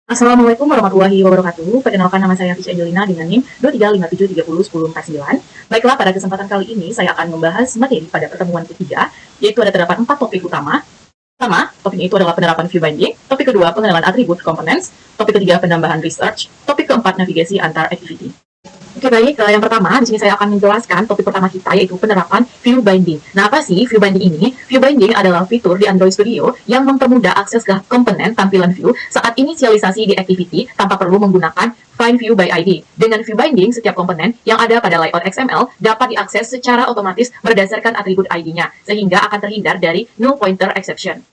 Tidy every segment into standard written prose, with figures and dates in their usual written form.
Assalamualaikum warahmatullahi wabarakatuh. Perkenalkan nama saya Fisya Angelina dengan NIM 2357301049. Baiklah, pada kesempatan kali ini saya akan membahas materi pada pertemuan ketiga, yaitu ada terdapat 4 topik utama. Pertama, topiknya itu adalah penerapan view binding. Topik kedua, pengenalan atribut components. Topik ketiga, penambahan research. Topik keempat, navigasi antar activity. Oke baik, yang pertama di sini saya akan menjelaskan topik pertama kita yaitu penerapan view binding. Nah, apa sih view binding ini? View binding adalah fitur di Android Studio yang mempermudah akses ke komponen tampilan view saat inisialisasi di activity tanpa perlu menggunakan Find View by ID. Dengan view binding, setiap komponen yang ada pada layout XML dapat diakses secara otomatis berdasarkan atribut ID-nya, sehingga akan terhindar dari null pointer exception.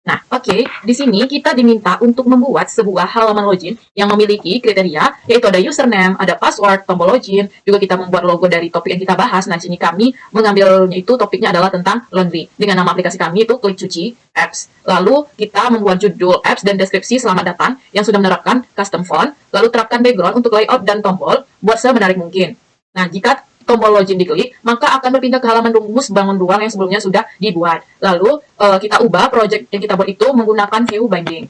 Nah, oke, di sini kita diminta untuk membuat sebuah halaman login yang memiliki kriteria, yaitu ada username, ada password, tombol login, juga kita membuat logo dari topik yang kita bahas. Nah, di sini kami mengambilnya itu topiknya adalah tentang laundry. Dengan nama aplikasi kami itu Klik Cuci Apps. Lalu kita membuat judul apps dan deskripsi selamat datang yang sudah menerapkan custom font, lalu terapkan background untuk layout dan tombol, buat semenarik mungkin. Nah, jika tombol login diklik, maka akan berpindah ke halaman rumus bangun ruang yang sebelumnya sudah dibuat. Lalu kita ubah project yang kita buat itu menggunakan view binding.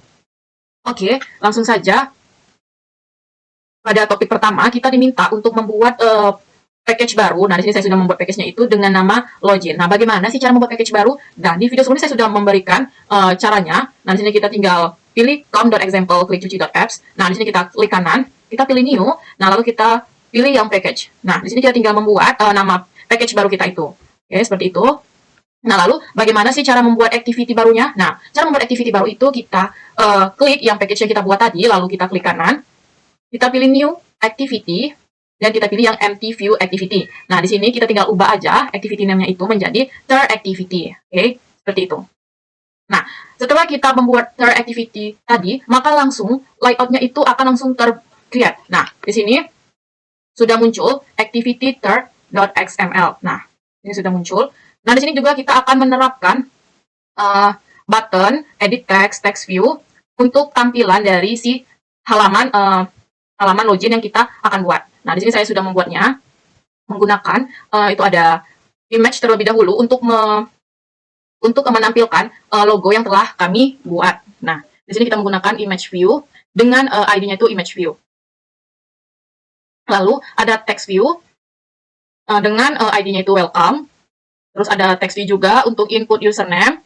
Oke, langsung saja pada topik pertama kita diminta untuk membuat package baru. Nah, di sini saya sudah membuat package-nya itu dengan nama login. Nah, bagaimana sih cara membuat package baru? Nah, di video sebelumnya saya sudah memberikan caranya. Nah, di sini kita tinggal pilih com.example klik cuci.apps. Nah, di sini kita klik kanan, kita pilih new. Nah, lalu kita pilih yang package. Nah, di sini kita tinggal membuat nama package baru kita itu. Oke, seperti itu. Nah, lalu bagaimana sih cara membuat activity barunya? Nah, cara membuat activity baru itu kita klik yang package yang kita buat tadi, lalu kita klik kanan, kita pilih new activity, dan kita pilih yang empty view activity. Nah, di sini kita tinggal ubah aja activity name-nya itu menjadi third activity. Oke, seperti itu. Nah, setelah kita membuat third activity tadi, maka langsung layout-nya itu akan langsung ter-create. Nah, di sini sudah muncul activity third.xml. Nah, ini sudah muncul. Nah, di sini juga kita akan menerapkan button edit text, text view untuk tampilan dari si halaman login yang kita akan buat. Nah, di sini saya sudah membuatnya menggunakan itu ada image terlebih dahulu untuk menampilkan logo yang telah kami buat. Nah, di sini kita menggunakan image view dengan ID-nya itu image view. Lalu ada text view dengan ID-nya itu welcome. Terus ada text view juga untuk input username.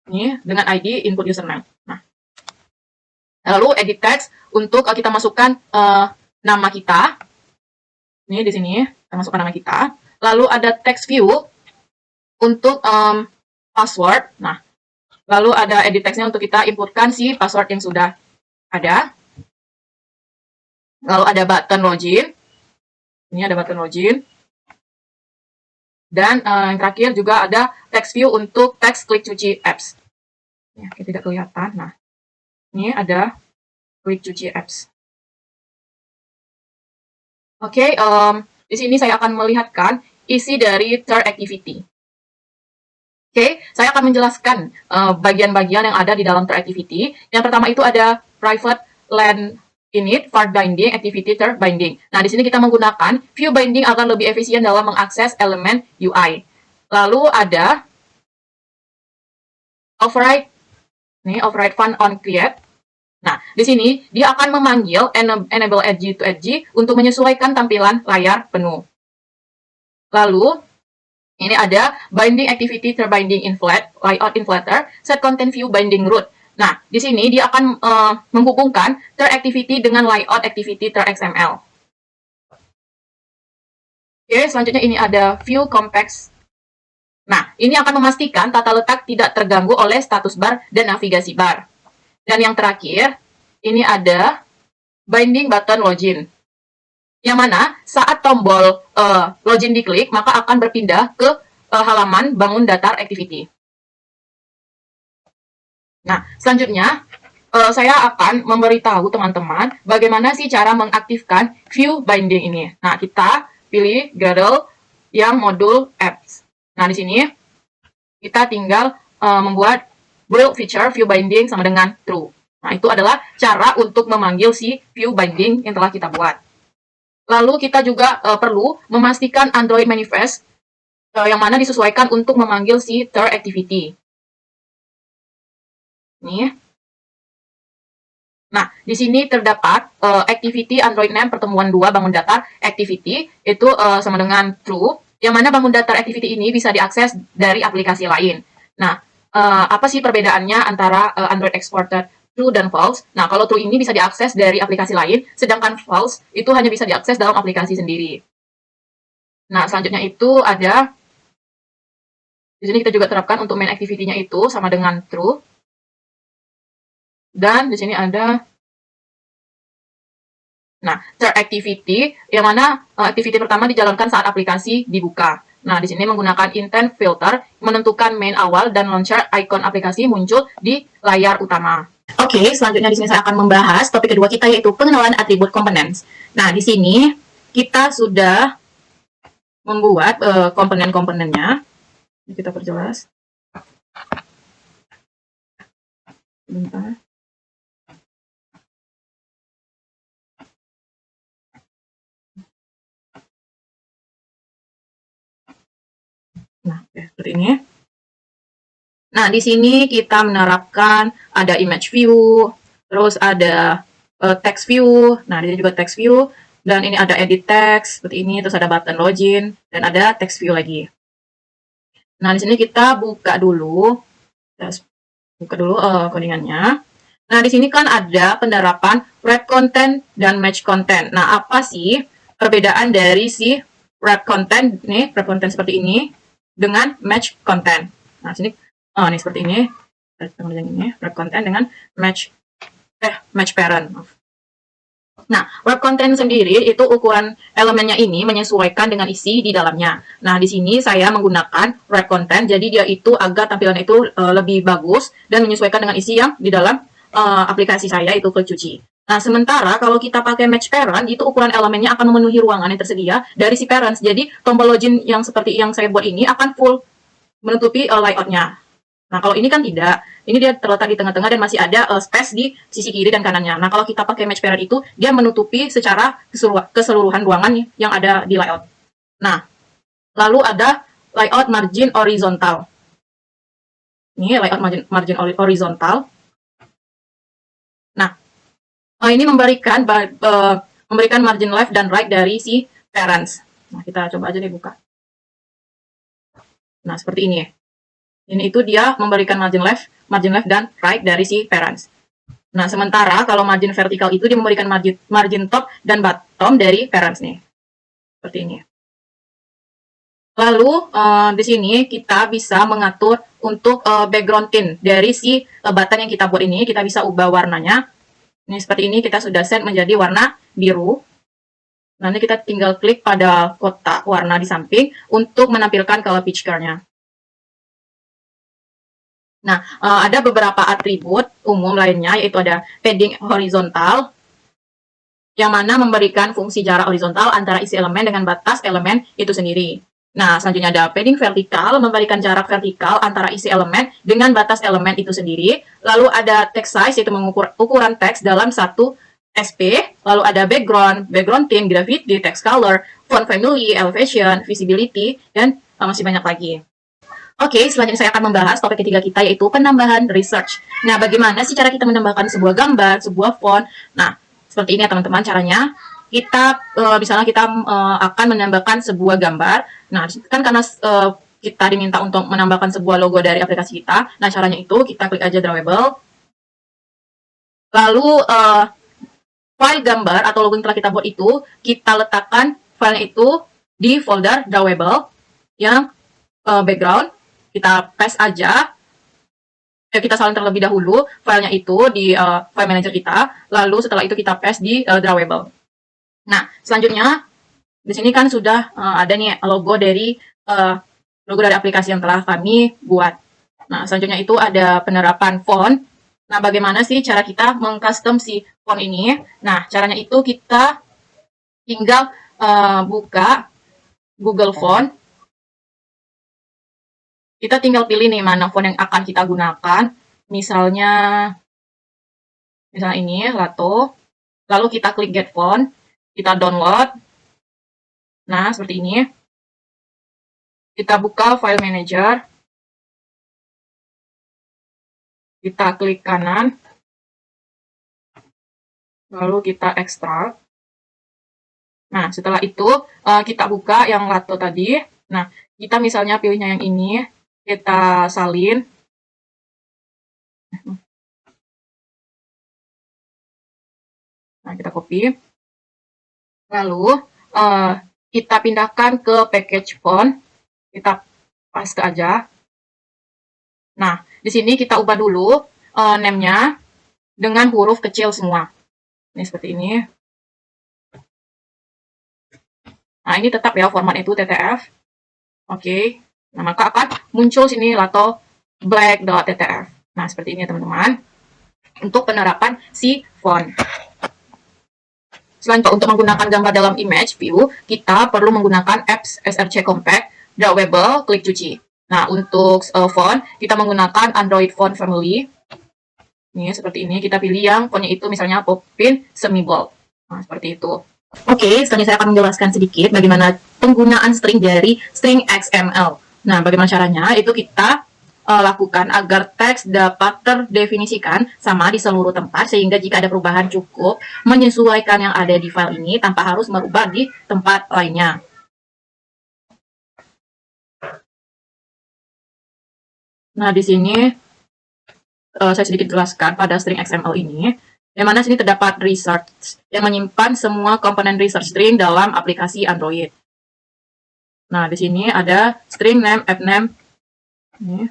Ini dengan ID input username. Nah, lalu edit text untuk kita masukkan nama kita. Ini di sini kita masukkan nama kita. Lalu ada text view untuk password. Nah, lalu ada edit text-nya untuk kita inputkan si password yang sudah ada. Lalu ada button login. Ini ada button login. Dan yang terakhir juga ada text view untuk text klik cuci apps. Ya, tidak kelihatan. Nah, ini ada klik cuci apps. Oke, di sini saya akan melihatkan isi dari third activity. Oke, saya akan menjelaskan bagian-bagian yang ada di dalam third activity. Yang pertama itu ada private len init, part binding, activity third binding. Nah, di sini kita menggunakan view binding agar lebih efisien dalam mengakses elemen UI. Lalu ada override, ini override fun on create. Nah, di sini dia akan memanggil enable edge to edge untuk menyesuaikan tampilan layar penuh. Lalu, ini ada binding activity terbinding in flat, layout in flatter, set content view binding root. Nah, di sini dia akan menghubungkan third activity dengan layout activity third XML. Oke, selanjutnya ini ada view complex. Nah, ini akan memastikan tata letak tidak terganggu oleh status bar dan navigasi bar. Dan yang terakhir, ini ada binding button login. Yang mana saat tombol login diklik, maka akan berpindah ke halaman bangun datar activity. Nah, selanjutnya saya akan memberitahu teman-teman bagaimana sih cara mengaktifkan view binding ini. Nah, kita pilih Gradle yang modul apps. Nah, di sini kita tinggal membuat build feature view binding sama dengan true. Nah, itu adalah cara untuk memanggil si view binding yang telah kita buat. Lalu kita juga perlu memastikan Android manifest yang mana disesuaikan untuk memanggil si third activity. Nih. Nah, di sini terdapat activity Android name pertemuan 2 bangun datar activity itu sama dengan true, yang mana bangun datar activity ini bisa diakses dari aplikasi lain. Nah, apa sih perbedaannya antara Android exported true dan false? Nah, kalau true ini bisa diakses dari aplikasi lain, sedangkan false itu hanya bisa diakses dalam aplikasi sendiri. Nah, selanjutnya itu ada di sini kita juga terapkan untuk main activity-nya itu sama dengan true. Dan di sini ada third activity, yang mana activity pertama dijalankan saat aplikasi dibuka. Nah, di sini menggunakan intent filter, menentukan main awal dan launcher icon aplikasi muncul di layar utama. Oke, selanjutnya di sini saya akan membahas topik kedua kita, yaitu pengenalan atribut components. Nah, di sini kita sudah membuat komponen-komponennya. Kita perjelas. Bentar. Nah, seperti ini. Nah, di sini kita menerapkan ada image view, terus ada text view. Nah, di sini juga text view, dan ini ada edit text seperti ini, terus ada button login, dan ada text view lagi. Nah, di sini kita buka dulu, codingannya. Nah, di sini kan ada penerapan wrap content dan match content. Nah, apa sih perbedaan dari si wrap content nih, wrap content seperti ini dengan match content? Nah, sini nih seperti ini. Wrap content dengan match parent. Nah, web content sendiri itu ukuran elemennya ini menyesuaikan dengan isi di dalamnya. Nah, di sini saya menggunakan web content, jadi dia itu agar tampilan itu lebih bagus dan menyesuaikan dengan isi yang di dalam aplikasi saya itu Kecuci. Nah, sementara kalau kita pakai match parent, itu ukuran elemennya akan memenuhi ruangan yang tersedia dari si parents. Jadi, tombol login yang seperti yang saya buat ini akan full menutupi layoutnya. Nah, kalau ini kan tidak. Ini dia terletak di tengah-tengah dan masih ada space di sisi kiri dan kanannya. Nah, kalau kita pakai match parent itu, dia menutupi secara keseluruhan ruangan yang ada di layout. Nah, lalu ada layout margin horizontal. Ini layout margin horizontal. Nah, ini memberikan margin left dan right dari si parents. Nah, kita coba aja deh buka. Nah, seperti ini ya. Ini itu dia memberikan margin left dan right dari si parents. Nah, sementara kalau margin vertikal itu dia memberikan margin top dan bottom dari parents nih. Seperti ini. Lalu di sini kita bisa mengatur untuk background tint dari si button yang kita buat ini, kita bisa ubah warnanya. Ini seperti ini, kita sudah set menjadi warna biru. Nanti kita tinggal klik pada kotak warna di samping untuk menampilkan color picture-nya. Nah, ada beberapa atribut umum lainnya, yaitu ada padding horizontal, yang mana memberikan fungsi jarak horizontal antara isi elemen dengan batas elemen itu sendiri. Nah, selanjutnya ada padding vertikal, memberikan jarak vertikal antara isi elemen dengan batas elemen itu sendiri. Lalu ada text size, yaitu mengukur ukuran teks dalam satu SP. Lalu ada background theme, gravity, text color, font family, elevation, visibility, dan masih banyak lagi. Oke, selanjutnya saya akan membahas topik ketiga kita, yaitu penambahan research. Nah, bagaimana sih cara kita menambahkan sebuah gambar, sebuah font? Nah, seperti ini ya teman-teman caranya. Kita, misalnya kita akan menambahkan sebuah gambar. Nah, kan karena kita diminta untuk menambahkan sebuah logo dari aplikasi kita. Nah, caranya itu kita klik aja drawable. Lalu, file gambar atau logo yang telah kita buat itu, kita letakkan filenya itu di folder drawable yang background. Kita paste aja, kita salin terlebih dahulu filenya itu di file manager kita, lalu setelah itu kita paste di drawable. Nah, selanjutnya di sini kan sudah ada nih logo dari aplikasi yang telah kami buat. Nah, selanjutnya itu ada penerapan font. Nah, bagaimana sih cara kita mengcustom si font ini? Nah, caranya itu kita tinggal buka Google Font. Kita tinggal pilih nih mana font yang akan kita gunakan. Misalnya ini, Lato. Lalu kita klik Get Font. Kita download. Nah, seperti ini. Kita buka File Manager. Kita klik kanan. lalu kita ekstrak. Nah, setelah itu kita buka yang lato tadi. Nah, kita misalnya pilihnya yang ini, kita salin. Nah, kita copy. Lalu kita pindahkan ke package font. Kita paste aja. Nah, di sini kita ubah dulu name-nya dengan huruf kecil semua. Ini seperti ini. Nah, ini tetap ya format itu TTF. Oke. Nah, maka akan muncul sini lato black.ttf. Nah, seperti ini teman-teman. Untuk penerapan si font. Selanjutnya, untuk menggunakan gambar dalam image view, kita perlu menggunakan apps SRC Compact, Drawable, Klik Cuci. Nah, untuk font, kita menggunakan Android Font Family. Ini seperti ini, kita pilih yang fontnya itu misalnya Poppin Semi Bold. Nah, seperti itu. Oke, selanjutnya saya akan menjelaskan sedikit bagaimana penggunaan string dari string XML. Nah, bagaimana caranya? Itu kita lakukan agar teks dapat terdefinisikan sama di seluruh tempat, sehingga jika ada perubahan cukup menyesuaikan yang ada di file ini tanpa harus merubah di tempat lainnya. Nah, di sini saya sedikit jelaskan pada string XML ini, yang mana sini terdapat research yang menyimpan semua komponen research string dalam aplikasi Android. Nah, di sini ada string name, app name, ini,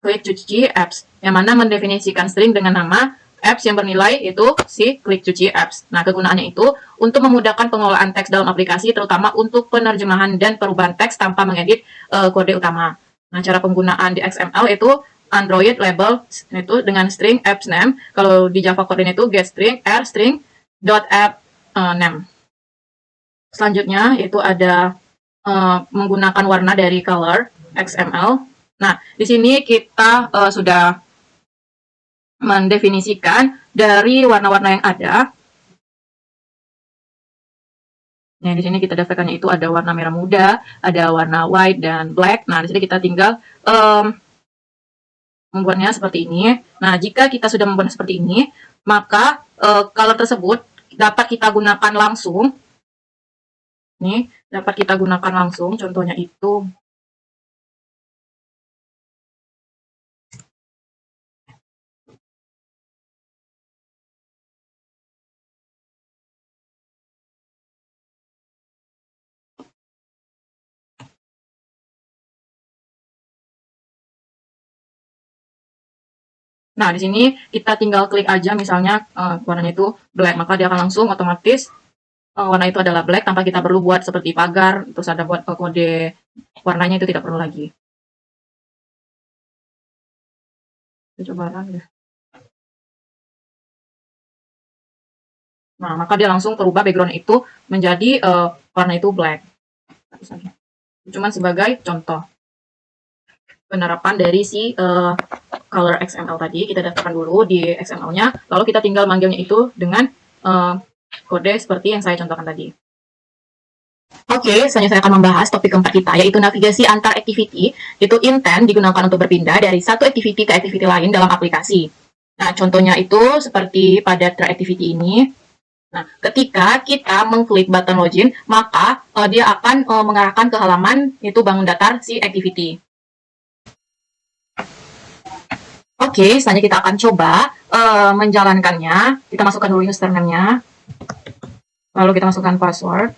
Klik Cuci Apps, yang mana mendefinisikan string dengan nama apps yang bernilai itu si Klik Cuci Apps. Nah, kegunaannya itu untuk memudahkan pengelolaan teks dalam aplikasi, terutama untuk penerjemahan dan perubahan teks tanpa mengedit kode utama. Nah, cara penggunaan di XML itu Android label itu dengan string apps name. Kalau di Java kode itu get string r string dot app name. Selanjutnya itu ada menggunakan warna dari color XML. Nah, di sini kita sudah mendefinisikan dari warna-warna yang ada. Nah, di sini kita daftarkannya itu ada warna merah muda, ada warna white dan black. Nah, di sini kita tinggal membuatnya seperti ini. Nah, jika kita sudah membuatnya seperti ini, maka color tersebut dapat kita gunakan langsung. Nih, dapat kita gunakan langsung. Contohnya itu nah, di sini kita tinggal klik aja misalnya warnanya itu black, maka dia akan langsung otomatis warna itu adalah black tanpa kita perlu buat seperti pagar, terus ada buat kode warnanya itu tidak perlu lagi. Kita coba lagi. Nah, maka dia langsung terubah background itu menjadi warna itu black. Cuman sebagai contoh penerapan dari si color XML tadi, kita daftarkan dulu di XML-nya, lalu kita tinggal manggilnya itu dengan kode seperti yang saya contohkan tadi. Oke, selanjutnya saya akan membahas topik keempat kita, yaitu navigasi antar activity. Itu intent digunakan untuk berpindah dari satu activity ke activity lain dalam aplikasi. Nah, contohnya itu seperti pada try activity ini. Nah, ketika kita mengklik button login, maka dia akan mengarahkan ke halaman itu bangun datar si activity. Oke, selanjutnya kita akan coba menjalankannya. Kita masukkan dulu username-nya. Lalu kita masukkan password.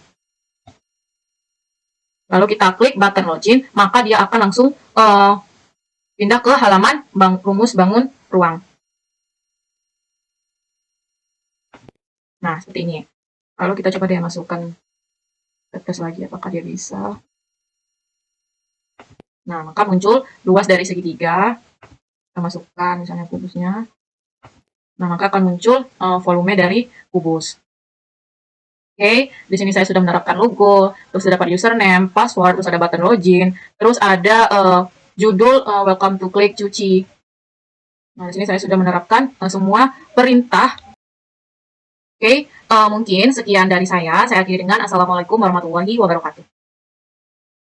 Lalu kita klik button login, maka dia akan langsung pindah ke halaman rumus bangun ruang. Nah, seperti ini. Lalu kita coba dia masukkan tes lagi, apakah dia bisa. Nah, maka muncul luas dari segitiga. Kita masukkan misalnya kubusnya. Nah, maka akan muncul volume dari kubus. Oke, di sini saya sudah menerapkan logo, terus dapat username, password, terus ada button login, terus ada judul welcome to Klik Cuci. Nah, di sini saya sudah menerapkan semua perintah. Oke, mungkin sekian dari saya. Saya akhiri dengan Assalamualaikum warahmatullahi wabarakatuh.